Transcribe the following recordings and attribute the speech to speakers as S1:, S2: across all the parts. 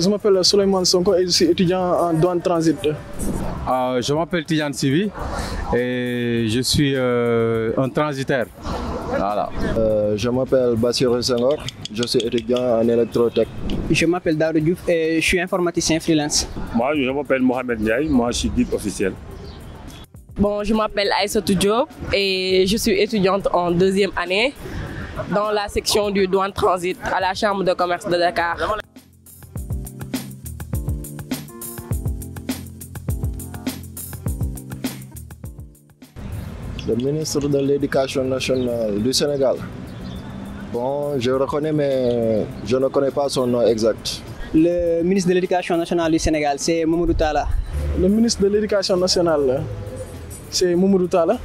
S1: Je m'appelle Souleymane Sonko et je suis étudiant en douane transit.
S2: Je m'appelle Tidiane Sivi et je suis un transitaire. Voilà.
S3: Je m'appelle Bassirou Senghor, je suis étudiant en électrotech.
S4: Je m'appelle Daouda Diouf et je suis informaticien freelance.
S5: Moi, je m'appelle Mohamed Ndiaye, moi je suis guide officiel.
S6: Bon, je m'appelle Aïssatou Diop et je suis étudiante en deuxième année dans la section du douane transit à la Chambre de commerce de Dakar.
S3: Le ministre de l'Éducation nationale du Sénégal. Bon, je reconnais, mais je ne connais pas son nom exact.
S4: Le ministre de l'Éducation nationale du Sénégal, c'est Mamadou Talla.
S1: Le ministre de l'Éducation nationale, c'est Mamadou Talla.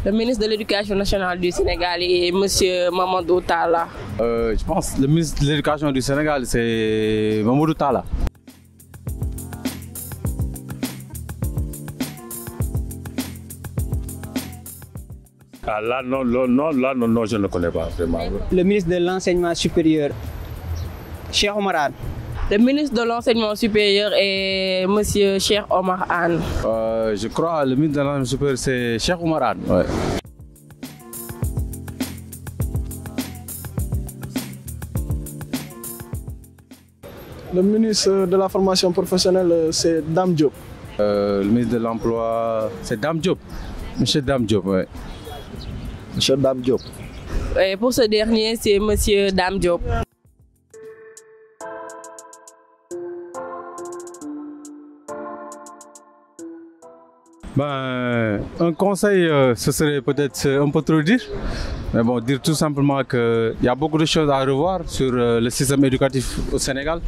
S6: Le ministre de l'Éducation nationale du Sénégal est M. Mamadou Talla.
S2: Je pense que le ministre de l'Éducation du Sénégal, c'est Mamadou Talla.
S5: Ah, là, non, je ne connais pas vraiment.
S4: Le ministre de l'Enseignement supérieur, Cheikh Omar Anne.
S6: Le ministre de l'Enseignement supérieur est M. Cheikh Omar Anne.
S2: Je crois que le ministre de l'Enseignement supérieur, c'est Cheikh Omar Anne. Ouais.
S1: Le ministre de la formation professionnelle, c'est Dame Diop.
S2: Le ministre de l'Emploi, c'est Dame Diop. Monsieur Dame Diop, oui.
S3: Monsieur Dame Diop.
S6: Et pour ce dernier, c'est M. Dame Diop.
S2: Ben, un conseil, ce serait peut-être un peu trop dire, mais bon, dire tout simplement qu'il y a beaucoup de choses à revoir sur le système éducatif au Sénégal,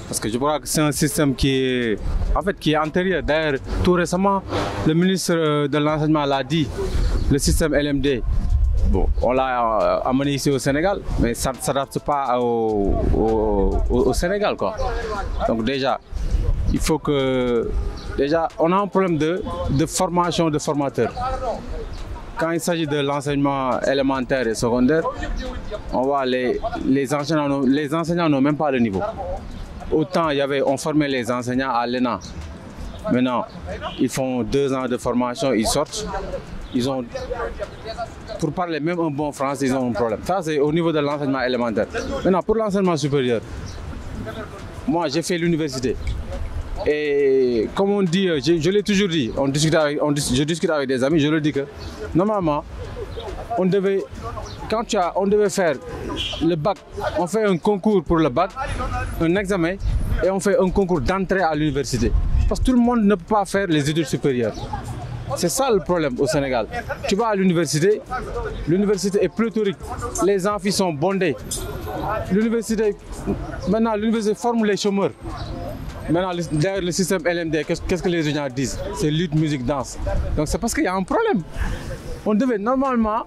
S2: parce que je crois que c'est un système qui est, en fait, qui est antérieur. D'ailleurs, tout récemment, le ministre de l'Enseignement l'a dit, le système LMD. Bon, on l'a amené ici au Sénégal, mais ça ne s'adapte pas au Sénégal, quoi. Donc déjà, il faut que... Déjà, on a un problème de formation de formateurs. Quand il s'agit de l'enseignement élémentaire et secondaire, on voit les enseignants n'ont même pas le niveau. Autant on formait les enseignants à l'ENA. Maintenant, ils font 2 ans de formation, ils sortent. Ils ont, pour parler même un bon français, ils ont un problème. Ça, c'est au niveau de l'enseignement élémentaire. Maintenant, pour l'enseignement supérieur, moi, j'ai fait l'université. Et comme on dit, je l'ai toujours dit, je discute avec des amis, je leur dis que normalement, on devait faire le bac, on fait un concours pour le bac, un examen, et on fait un concours d'entrée à l'université. Parce que tout le monde ne peut pas faire les études supérieures. C'est ça le problème au Sénégal. Tu vas à l'université est pléthorique, les amphis sont bondés. Maintenant, l'université forme les chômeurs. Maintenant, derrière le système LMD, qu'est-ce que les étudiants disent? C'est lutte, musique, danse. Donc c'est parce qu'il y a un problème. On devait normalement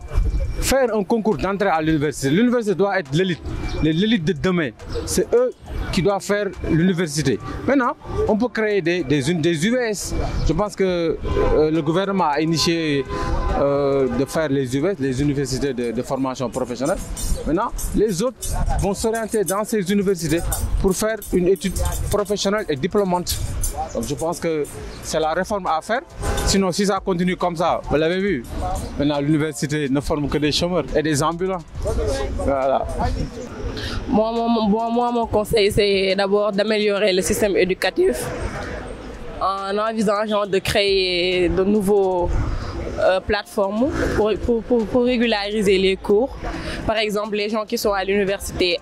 S2: faire un concours d'entrée à l'université. L'université doit être l'élite, l'élite de demain. C'est eux qui doivent faire l'université. Maintenant, on peut créer des UVS. Je pense que le gouvernement a initié de faire les UVS, les universités de formation professionnelle. Maintenant, les autres vont s'orienter dans ces universités pour faire une étude professionnelle et diplômante. Donc je pense que c'est la réforme à faire. Sinon, si ça continue comme ça, vous l'avez vu, maintenant l'université ne forme que des chômeurs et des ambulants. Voilà.
S6: Moi, mon conseil, c'est d'abord d'améliorer le système éducatif en envisageant de créer de nouveaux plateformes pour régulariser les cours. Par exemple, les gens qui sont à l'université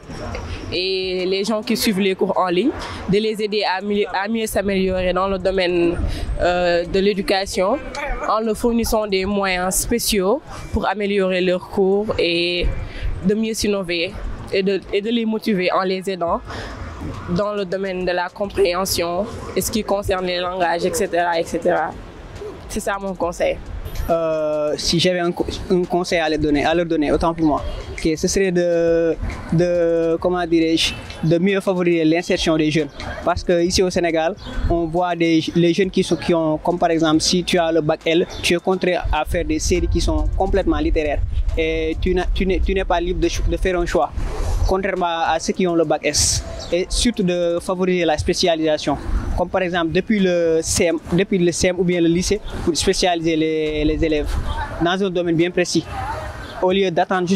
S6: et les gens qui suivent les cours en ligne, de les aider à mieux s'améliorer dans le domaine de l'éducation en leur fournissant des moyens spéciaux pour améliorer leurs cours et de mieux s'innover et de les motiver en les aidant dans le domaine de la compréhension et ce qui concerne les langages, etc. etc. C'est ça mon conseil.
S4: Si j'avais un conseil à leur donner, autant pour moi, okay, ce serait comment dirais-je, de mieux favoriser l'insertion des jeunes. Parce qu'ici au Sénégal, on voit les jeunes qui ont, comme par exemple, si tu as le bac L, tu es contraint à faire des séries qui sont complètement littéraires. Et tu n'es pas libre de faire un choix, contrairement à ceux qui ont le bac S. et surtout de favoriser la spécialisation. Comme par exemple depuis le CM ou bien le lycée, pour spécialiser les élèves dans un domaine bien précis, au lieu d'attendre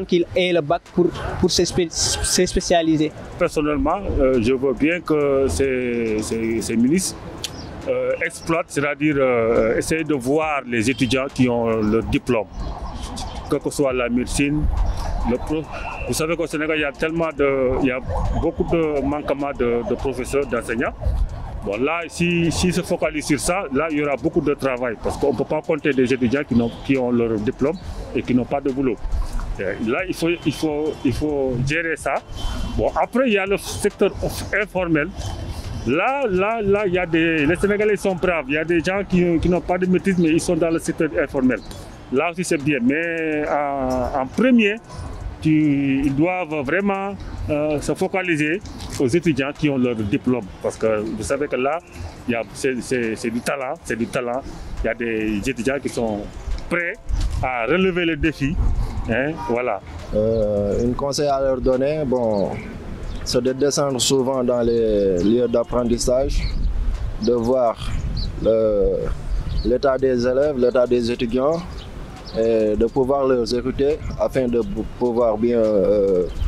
S4: qu'ils aient le bac pour se spécialiser. Personnellement,
S5: je veux bien que ces ministres exploitent, c'est-à-dire essayer de voir les étudiants qui ont le diplôme, que ce soit la médecine, vous savez qu'au Sénégal, il y a beaucoup de manquements de professeurs, d'enseignants. Bon, là, s'ils se focalisent sur ça, là, il y aura beaucoup de travail parce qu'on ne peut pas compter des étudiants qui ont leur diplôme et qui n'ont pas de boulot. Là, il faut gérer ça. Bon, après, il y a le secteur informel. Là, les Sénégalais sont braves. Il y a des gens qui n'ont pas de maîtrise, mais ils sont dans le secteur informel. Là aussi, c'est bien. Mais en premier, ils doivent vraiment se focaliser aux étudiants qui ont leur diplôme. Parce que vous savez que là, c'est du talent. Il y a des étudiants qui sont prêts à relever les défis. Hein, voilà.
S3: Un conseil à leur donner, bon, c'est de descendre souvent dans les lieux d'apprentissage, de voir l'état des élèves, l'état des étudiants, et de pouvoir les écouter afin de pouvoir bien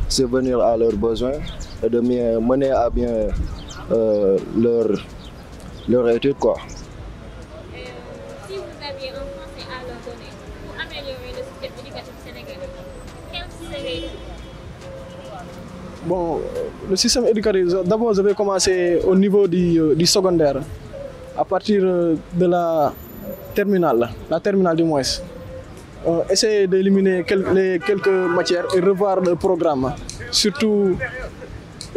S3: subvenir à leurs besoins et de mener à bien leur étude, quoi.
S7: Si vous aviez un conseil à leur donner pour améliorer le système éducatif sénégalais, quel serait-il?
S1: Bon, le système éducatif, d'abord je vais commencer au niveau du secondaire, à partir de la terminale du moins. Essayer d'éliminer quelques matières et revoir le programme, surtout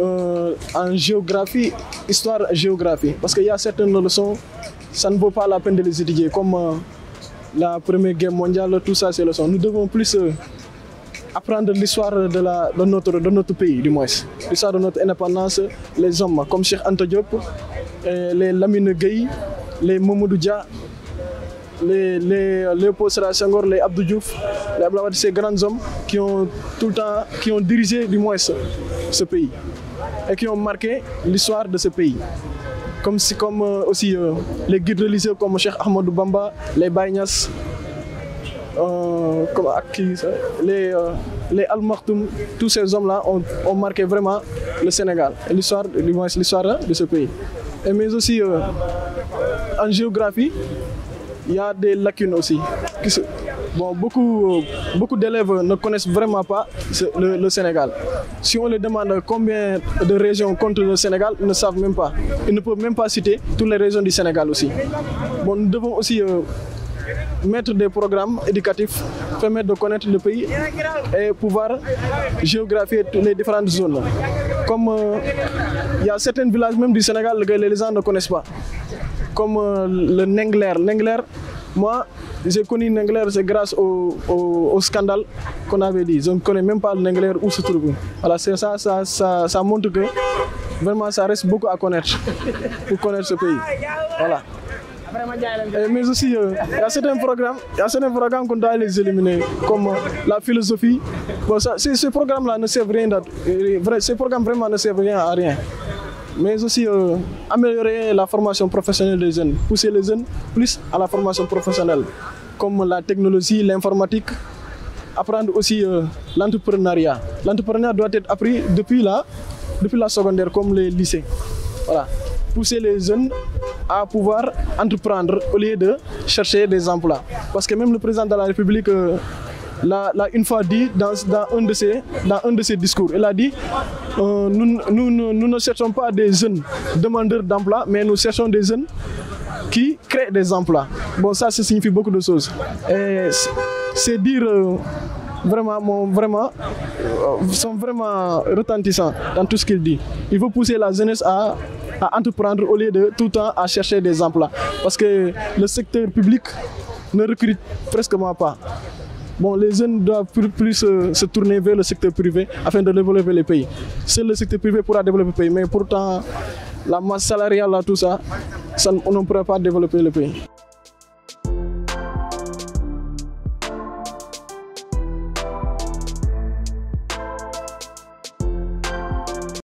S1: en géographie, histoire-géographie, parce qu'il y a certaines leçons, ça ne vaut pas la peine de les étudier, comme la Première Guerre mondiale, tout ça c'est leçons. Nous devons plus apprendre l'histoire de notre pays, du moins, l'histoire de notre indépendance, les hommes comme Cheikh Anta Diop, les Lamine Gueye, les Mamadou Dia, les Léopold Sédar Senghor, les Abdou Diouf, les Abdoulaye Wade, ces grands hommes qui ont tout le temps, qui ont dirigé du moins ce pays et qui ont marqué l'histoire de ce pays. Comme aussi les guides religieux comme Cheikh Ahmadou Bamba, les Baye Niass, les Al Maktoum, tous ces hommes-là ont marqué vraiment le Sénégal, l'histoire de ce pays. Mais aussi en géographie, il y a des lacunes aussi. Bon, beaucoup d'élèves ne connaissent vraiment pas le Sénégal. Si on leur demande combien de régions compte le Sénégal, ils ne savent même pas. Ils ne peuvent même pas citer toutes les régions du Sénégal aussi. Bon, nous devons aussi mettre des programmes éducatifs, permettre de connaître le pays et pouvoir géographier toutes les différentes zones. Comme il y a certains villages même du Sénégal que les gens ne connaissent pas. Comme le Nengler. Moi, j'ai connu Nengler, c'est grâce au scandale qu'on avait dit. Je ne connais même pas le Nengler où se trouve. Voilà, ça montre que vraiment ça reste beaucoup à connaître pour connaître ce pays. Voilà. Mais aussi, il y a certains programmes qu'on doit les éliminer, comme la philosophie. Bon, ces programmes-là ne servent rien. Ces programmes vraiment ne servent rien à rien. Mais aussi améliorer la formation professionnelle des jeunes, pousser les jeunes plus à la formation professionnelle, comme la technologie, l'informatique, apprendre aussi l'entrepreneuriat. L'entrepreneuriat doit être appris depuis la secondaire, comme les lycées. Voilà. Pousser les jeunes à pouvoir entreprendre au lieu de chercher des emplois. Parce que même le président de la République l'a une fois dit dans un de ses discours. Il a dit nous ne cherchons pas des jeunes demandeurs d'emploi, mais nous cherchons des jeunes qui créent des emplois. Bon, ça signifie beaucoup de choses. Et c'est dire sont vraiment retentissants dans tout ce qu'il dit. Il faut pousser la jeunesse à entreprendre au lieu de tout le temps à chercher des emplois. Parce que le secteur public ne recrute presque pas. Bon, les jeunes doivent plus se tourner vers le secteur privé afin de développer le pays. Seul le secteur privé pourra développer le pays, mais pourtant, la masse salariale, tout ça, on ne pourra pas développer le pays.